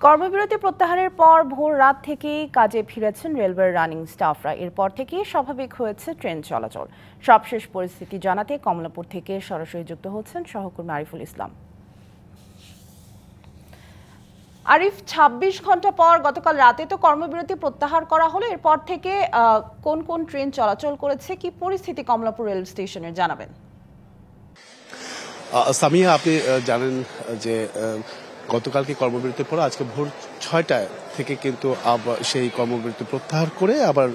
কর্মবিরতি প্রত্যাহারের পর ভোর রাত থেকেই কাজে ফিরেছেন রেলওয়ের রানিং স্টাফরা। এরপর থেকেই স্বাভাবিক হয়েছে ট্রেন চলাচল। সবশেষ পরিস্থিতি জানাতে কমলাপুর থেকে সরাসরি যুক্ত হচ্ছেন সহকর্মী আরিফুল ইসলাম। আরিফ, ২৬ ঘন্টা পর গতকাল রাতে তো কর্মবিরতি প্রত্যাহার করা হলো, এরপর থেকে কোন কোন ট্রেন চলাচল করেছে, কি পরিস্থিতি কমলাপুর রেল স্টেশনের জানাবেন? সামিয়া, আপনি জানেন যে গতকালকে কর্মবিরতির পর আজকে ভোর ৬টা থেকে কিন্তু সেই কর্মবিরতি প্রত্যাহার করে আবার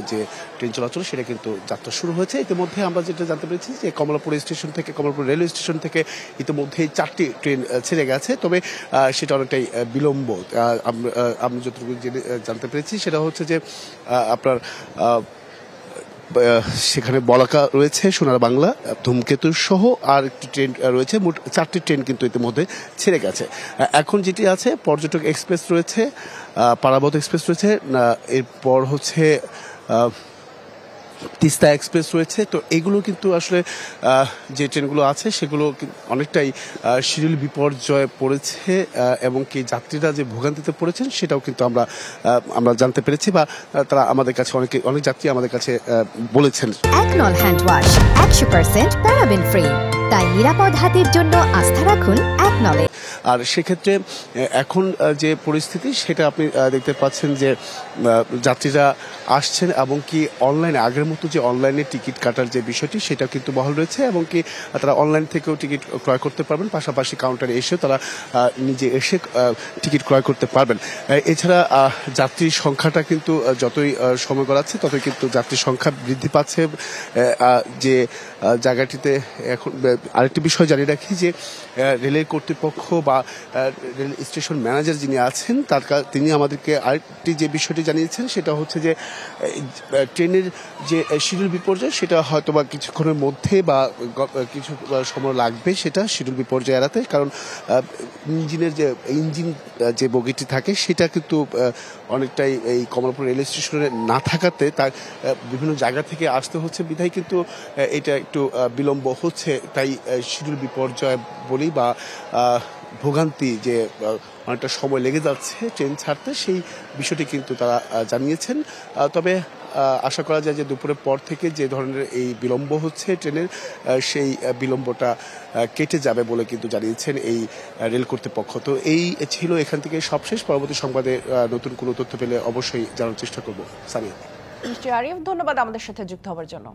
যে ট্রেন চলাচল সেটা কিন্তু যাত্রা শুরু হয়েছে। ইতিমধ্যে আমরা যেটা জানতে পেরেছি যে কমলাপুর স্টেশন থেকে, কমলাপুর রেলওয়ে স্টেশন থেকে ইতিমধ্যেই 4টি ট্রেন ছেড়ে গেছে, তবে সেটা অনেকটাই বিলম্ব। আমরা যতটুকু জানতে পেরেছি সেটা হচ্ছে যে আপনার সেখানে বলাকা রয়েছে, সোনার বাংলা, ধূমকেতু সহ আর একটি ট্রেন রয়েছে। মোট 4টি ট্রেন কিন্তু ইতিমধ্যে ছেড়ে গেছে। এখন যেটি আছে পর্যটক এক্সপ্রেস রয়েছে, পারাবত এক্সপ্রেস রয়েছে, এরপর হচ্ছে তিস্তা এক্সপ্রেস রয়েছে। তো এগুলো কিন্তু আসলে যে ট্রেনগুলো আছে সেগুলো অনেকটাই শিডিউল বিপর্যয়ে পড়েছে এবং কি যাত্রীরা যে ভোগান্তিতে পড়েছেন সেটাও কিন্তু আমরা জানতে পেরেছি বা তারা আমাদের কাছে অনেক যাত্রী আমাদের কাছে বলেছেন। একনল হ্যান্ড ওয়াশ 100% প্যারাবেন ফ্রি, তাই নিরাপদ হাতের জন্য আস্থা রাখুন একনলে। আর সেক্ষেত্রে এখন যে পরিস্থিতি সেটা আপনি দেখতে পাচ্ছেন যে যাত্রীরা আসছেন এবং কি অনলাইনে আগের মতো যে অনলাইনে টিকিট কাটার যে বিষয়টি সেটা কিন্তু বহাল রয়েছে এবং কি তারা অনলাইন থেকেও টিকিট ক্রয় করতে পারবেন, পাশাপাশি কাউন্টারে এসেও তারা নিজে এসে টিকিট ক্রয় করতে পারবেন। এছাড়া যাত্রীর সংখ্যাটা কিন্তু যতই সময় গড়াচ্ছে ততই কিন্তু যাত্রীর সংখ্যা বৃদ্ধি পাচ্ছে। যে জায়গাটিতে এখন আরেকটি বিষয় জানিয়ে রাখি যে রেলের কর্তৃপক্ষ বা রেল স্টেশন ম্যানেজার যিনি আছেন তিনি আমাদেরকে আরেকটি যে বিষয়টি জানিয়েছেন সেটা হচ্ছে যে ট্রেনের যে শিডিউল বিপর্যয় সেটা হয়তো বা কিছুক্ষণের মধ্যে বা কিছু সময় লাগবে সেটা শিডিউল বিপর্যয় এড়াতে, কারণ ইঞ্জিন যে বগিটি থাকে সেটা কিন্তু অনেকটাই এই কমলাপুর রেল স্টেশনে না থাকাতে তার বিভিন্ন জায়গা থেকে আসতে হচ্ছে বিধায় কিন্তু এটা একটু বিলম্ব হচ্ছে। তাই শিডিউল বিপর্যয় বলি বা ভোগান্তি যে অনেকটা সময় লেগে যাচ্ছে ট্রেন ছাড়তে, সেই বিষয়টি কিন্তু তারা জানিয়েছেন। তবে আশা করা যায় যে দুপুরের পর থেকে যে ধরনের এই বিলম্ব হচ্ছে ট্রেনের, সেই বিলম্বটা কেটে যাবে বলে কিন্তু জানিয়েছেন এই রেল কর্তৃপক্ষ। তো এই ছিল এখান থেকে সবশেষ। পরবর্তী সংবাদে নতুন কোনো তথ্য পেলে অবশ্যই জানার চেষ্টা করব। সামিয়া। নিশ্চয়ই আরিফ, ধন্যবাদ আমাদের সাথে যুক্ত হওয়ার জন্য।